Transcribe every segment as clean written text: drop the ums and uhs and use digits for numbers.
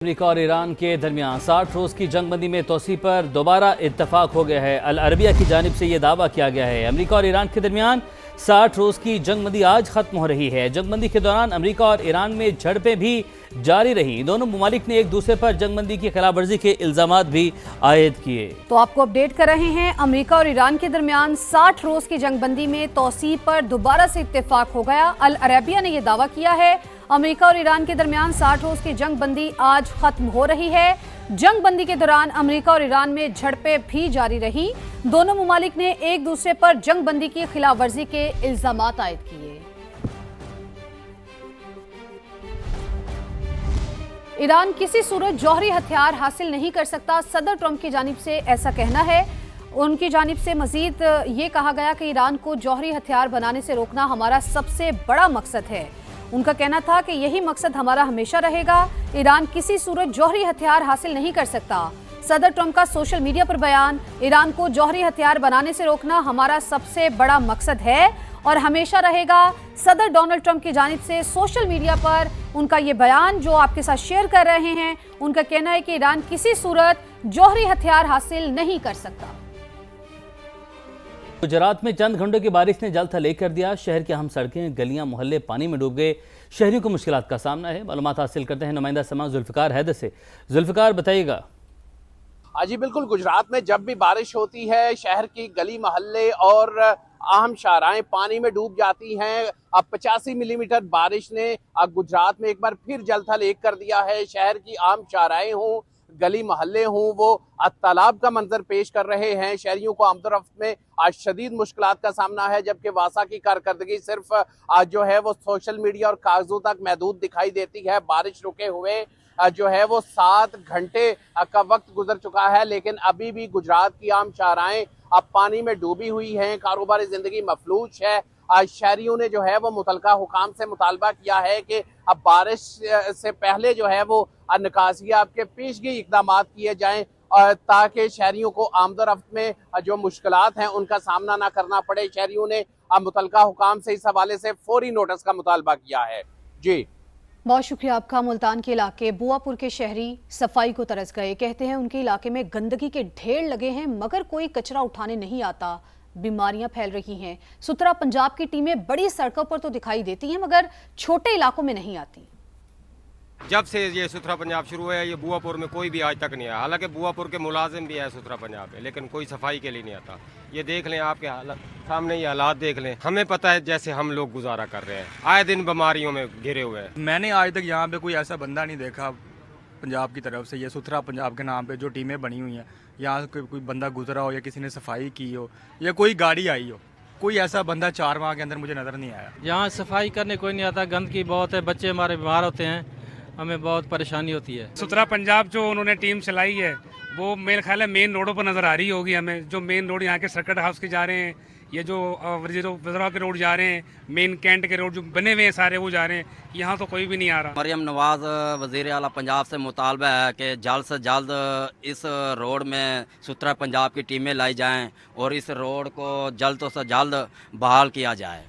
امریکہ اور ایران کے درمیان 60 روز کی جنگ بندی میں توسیع پر دوبارہ اتفاق ہو گیا ہے۔ العربیہ کی جانب سے یہ دعویٰ کیا گیا ہے۔ امریکہ اور ایران کے درمیان 60 روز کی جنگ بندی آج ختم ہو رہی ہے۔ جنگ بندی کے دوران امریکہ اور ایران میں جھڑپیں بھی جاری رہیں۔ دونوں ممالک نے ایک دوسرے پر جنگ بندی کی خلاف ورزی کے الزامات بھی عائد کیے۔ تو آپ کو اپڈیٹ کر رہے ہیں، امریکہ اور ایران کے درمیان 60 روز کی جنگ بندی میں توسیع پر دوبارہ سے اتفاق ہو گیا۔ العربیہ نے یہ دعویٰ کیا ہے امریکہ اور ایران کے درمیان 60 روز کی جنگ بندی آج ختم ہو رہی ہے۔ جنگ بندی کے دوران امریکہ اور ایران میں جھڑپیں بھی جاری رہیں۔ دونوں ممالک نے ایک دوسرے پر جنگ بندی کی خلاف ورزی کے الزامات عائد کیے۔ ایران کسی صورت جوہری ہتھیار حاصل نہیں کر سکتا، صدر ٹرمپ کی جانب سے ایسا کہنا ہے۔ ان کی جانب سے مزید یہ کہا گیا کہ ایران کو جوہری ہتھیار بنانے سے روکنا ہمارا سب سے بڑا مقصد ہے۔ ان کا کہنا تھا کہ یہی مقصد ہمارا ہمیشہ رہے گا۔ ایران کسی صورت جوہری ہتھیار حاصل نہیں کر سکتا۔ صدر ٹرمپ کا سوشل میڈیا پر بیان، ایران کو جوہری ہتھیار بنانے سے روکنا ہمارا سب سے بڑا مقصد ہے اور ہمیشہ رہے گا۔ صدر ڈونلڈ ٹرمپ کی جانب سے سوشل میڈیا پر ان کا یہ بیان جو آپ کے ساتھ شیئر کر رہے ہیں، ان کا کہنا ہے کہ ایران کسی صورت جوہری ہتھیار حاصل نہیں کر سکتا۔ گجرات میں چند گھنٹوں کی بارش نے جل تھلے کر دیا۔ شہر کی اہم سڑکیں، گلیاں، محلے پانی میں ڈوب گئے۔ شہریوں کو مشکلات کا سامنا ہے۔ معلومات حاصل کرتے ہیں نمائندہ سماج ذوالفقار حیدر سے۔ ذوالفقار بتائیے گا۔ جی بالکل، گجرات میں جب بھی بارش ہوتی ہے شہر کی گلی محلے اور اہم شاہراہیں پانی میں ڈوب جاتی ہیں۔ اب 85 ملی میٹر بارش نے گجرات میں ایک بار پھر جل تھل ایک کر دیا ہے۔ شہر کی عام شاہراہیں ہوں، گلی محلے ہوں، وہ تالاب کا منظر پیش کر رہے ہیں۔ شہریوں کو آمد و رفت میں شدید مشکلات کا سامنا ہے، جبکہ واسا کی کارکردگی صرف جو ہے وہ سوشل میڈیا اور کاغذوں تک محدود دکھائی دیتی ہے۔ بارش رکے ہوئے جو ہے وہ 7 گھنٹے کا وقت گزر چکا ہے، لیکن ابھی بھی گجرات کی عام شاہراہیں اب پانی میں ڈوبی ہوئی ہیں۔ کاروباری زندگی مفلوج ہے۔ شہریوں نے جو ہے وہ متعلقہ حکام سے مطالبہ کیا ہے کہ اب بارش سے پہلے جو ہے وہ نکاسیاب کے پیشگی اقدامات کیے جائیں تاکہ شہریوں کو آمد و رفت میں جو مشکلات ہیں ان کا سامنا نہ کرنا پڑے۔ شہریوں نے متعلقہ حکام سے اس حوالے سے فوری نوٹس کا مطالبہ کیا ہے۔ جی بہت شکریہ آپ کا۔ ملتان کے علاقے بوا پور کے شہری صفائی کو ترس گئے، کہتے ہیں ان کے علاقے میں گندگی کے ڈھیر لگے ہیں مگر کوئی کچرا اٹھانے نہیں آتا، بیماریاں پھیل رہی ہیں۔ ستھرا پنجاب کی ٹیمیں بڑی سڑکوں پر تو دکھائی دیتی ہیں مگر چھوٹے علاقوں میں نہیں آتی۔ جب سے یہ ستھرا پنجاب شروع ہے یہ بوا پور میں کوئی بھی آج تک نہیں آیا، حالانکہ بوا پور کے ملازم بھی ہے ستھرا پنجاب میں، لیکن کوئی صفائی کے لیے نہیں آتا۔ یہ دیکھ لیں، آپ کے سامنے یہ حالات دیکھ لیں۔ ہمیں پتہ ہے جیسے ہم لوگ گزارا کر رہے ہیں، آئے دن بیماریوں میں گھرے ہوئے ہیں۔ میں نے آج تک یہاں پہ کوئی ایسا بندہ نہیں دیکھا پنجاب کی طرف سے، یہ ستھرا پنجاب کے نام پہ جو ٹیمیں بنی ہوئی ہیں، یہاں سے کوئی بندہ گزرا ہو یا کسی نے صفائی کی ہو یا کوئی گاڑی آئی ہو، کوئی ایسا بندہ 4 ماہ کے اندر مجھے نظر نہیں آیا۔ یہاں صفائی کرنے کوئی نہیں آتا، گندگی بہت ہے، بچے ہمارے بیمار ہوتے ہیں، ہمیں بہت پریشانی ہوتی ہے۔ ستھرا پنجاب جو انہوں نے ٹیم چلائی ہے وہ میرے خیال ہے مین روڈوں پر نظر آ رہی ہوگی ہمیں، جو مین روڈ یہاں کے سرکٹ ہاؤس کے جا رہے ہیں، یہ جو وزراء کے روڈ جا رہے ہیں، مین کینٹ کے روڈ جو بنے ہوئے ہیں سارے وہ جا رہے ہیں، یہاں تو کوئی بھی نہیں آ رہا۔ مریم نواز وزیر اعلیٰ پنجاب سے مطالبہ ہے کہ جلد سے جلد اس روڈ میں ستھرا پنجاب کی ٹیمیں لائی جائیں اور اس روڈ کو جلد سے جلد بحال کیا جائے۔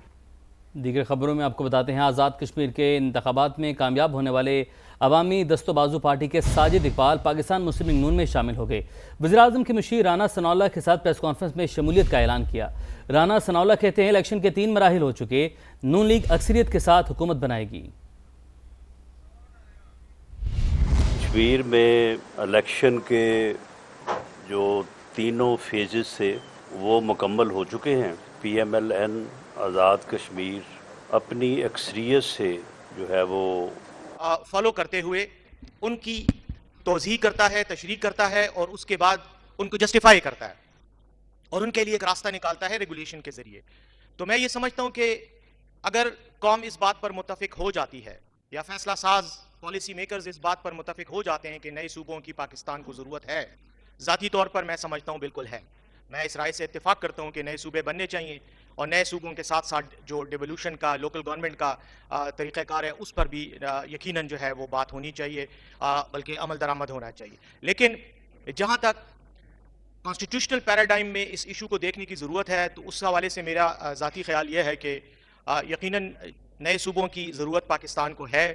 دیگر خبروں میں آپ کو بتاتے ہیں، آزاد کشمیر کے انتخابات میں کامیاب ہونے والے عوامی دست و بازو پارٹی کے ساجد اقبال پاکستان مسلم لیگ نون میں شامل ہو گئے۔ وزیراعظم کے مشیر رانا ثناء اللہ کے ساتھ پریس کانفرنس میں شمولیت کا اعلان کیا۔ رانا ثناء اللہ کہتے ہیں الیکشن کے 3 مراحل ہو چکے، نون لیگ اکثریت کے ساتھ حکومت بنائے گی۔ کشمیر میں الیکشن کے جو 3 فیزز سے وہ مکمل ہو چکے ہیں۔ P M L N Azad Kashmir اپنی اکثریت سے جو ہے وہ فالو کرتے ہوئے ان کی توضیح کرتا ہے، تشریح کرتا ہے اور اس کے بعد ان کو جسٹیفائی کرتا ہے اور ان کے لیے ایک راستہ نکالتا ہے ریگولیشن کے ذریعے۔ تو میں یہ سمجھتا ہوں کہ اگر قوم اس بات پر متفق ہو جاتی ہے یا فیصلہ ساز پالیسی میکرز اس بات پر متفق ہو جاتے ہیں کہ نئے صوبوں کی پاکستان کو ضرورت ہے، ذاتی طور پر میں سمجھتا ہوں بالکل ہے۔ میں اس رائے سے اتفاق کرتا ہوں کہ نئے صوبے بننے چاہیے اور نئے صوبوں کے ساتھ ساتھ جو ڈیولوشن کا لوکل گورنمنٹ کا طریقہ کار ہے اس پر بھی یقیناً جو ہے وہ بات ہونی چاہیے، بلکہ عمل درآمد ہونا چاہیے۔ لیکن جہاں تک کانسٹیٹیوشنل پیراڈائم میں اس ایشو کو دیکھنے کی ضرورت ہے تو اس حوالے سے میرا ذاتی خیال یہ ہے کہ یقیناً نئے صوبوں کی ضرورت پاکستان کو ہے۔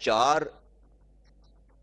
4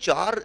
4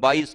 22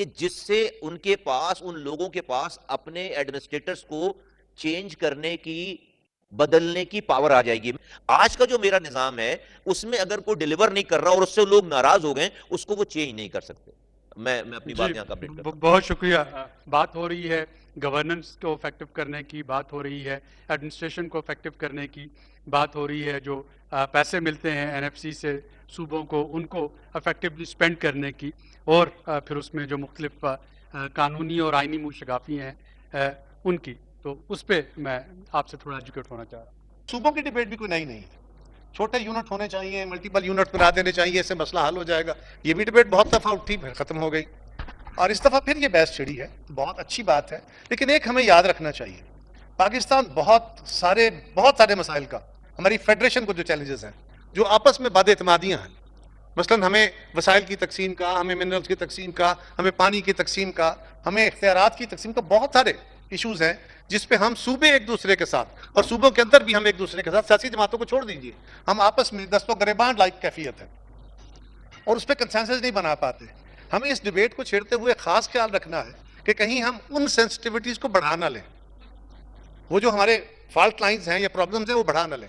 کہ جس سے ان کے پاس, ان لوگوں کے پاس اپنے ایڈمنسٹریٹرز کو چینج کرنے کی, بدلنے کی پاور آ جائے گی. آج کا جو میرا نظام ہے اس میں اگر کوئی ڈیلیور نہیں کر رہا اور اس سے لوگ ناراض ہو گئے, اس کو وہ چینج نہیں کر سکتے. میں اپنی بات یہاں کمپلیٹ کرتا ہوں. بہت شکریہ. بات ہو رہی ہے گورننس کو افیکٹو کرنے کی, بات ہو رہی ہے ایڈمنسٹریشن کو افیکٹو کرنے کی, بات ہو رہی ہے جو پیسے ملتے ہیں این ایف سی سے صوبوں کو, ان کو افیکٹولی اسپینڈ کرنے کی, اور پھر اس میں جو مختلف قانونی اور آئینی منشگافی ہیں ان کی. تو اس پہ میں آپ سے تھوڑا ایجوکیٹ ہونا چاہ رہا ہوں. صوبوں کی ڈیبیٹ بھی کوئی نئی نہیں ہے. چھوٹے یونٹ ہونے چاہیے, ملٹیپل یونٹ بنا دینے چاہیے, اس سے مسئلہ حل ہو جائے گا. یہ بھی ڈیبیٹ بہت دفعہ اٹھی, پھر ختم ہو گئی, اور اس دفعہ پھر یہ بحث چھڑی ہے. بہت اچھی بات ہے, لیکن ایک ہمیں یاد رکھنا چاہیے, پاکستان بہت سارے مسائل کا, ہماری فیڈریشن کو جو چیلنجز ہیں, جو آپس میں بد اعتمادیاں ہیں, مثلا ہمیں وسائل کی تقسیم کا, ہمیں منرلز کی تقسیم کا, ہمیں پانی کی تقسیم کا, ہمیں اختیارات کی تقسیم کا, بہت سارے ایشوز ہیں جس پہ ہم صوبے ایک دوسرے کے ساتھ, اور صوبوں کے اندر بھی ہم ایک دوسرے کے ساتھ, سیاسی جماعتوں کو چھوڑ دیجیے, ہم آپس میں دست و گریبان لائک کیفیت ہے, اور اس پہ کنسنسس نہیں بنا پاتے. ہمیں اس ڈیبیٹ کو چھیڑتے ہوئے خاص خیال رکھنا ہے کہ کہیں ہم ان سینسٹیوٹیز کو بڑھا نہ لیں, وہ جو ہمارے فالٹ لائنز ہیں یا پرابلمز ہیں وہ بڑھا نہ لیں.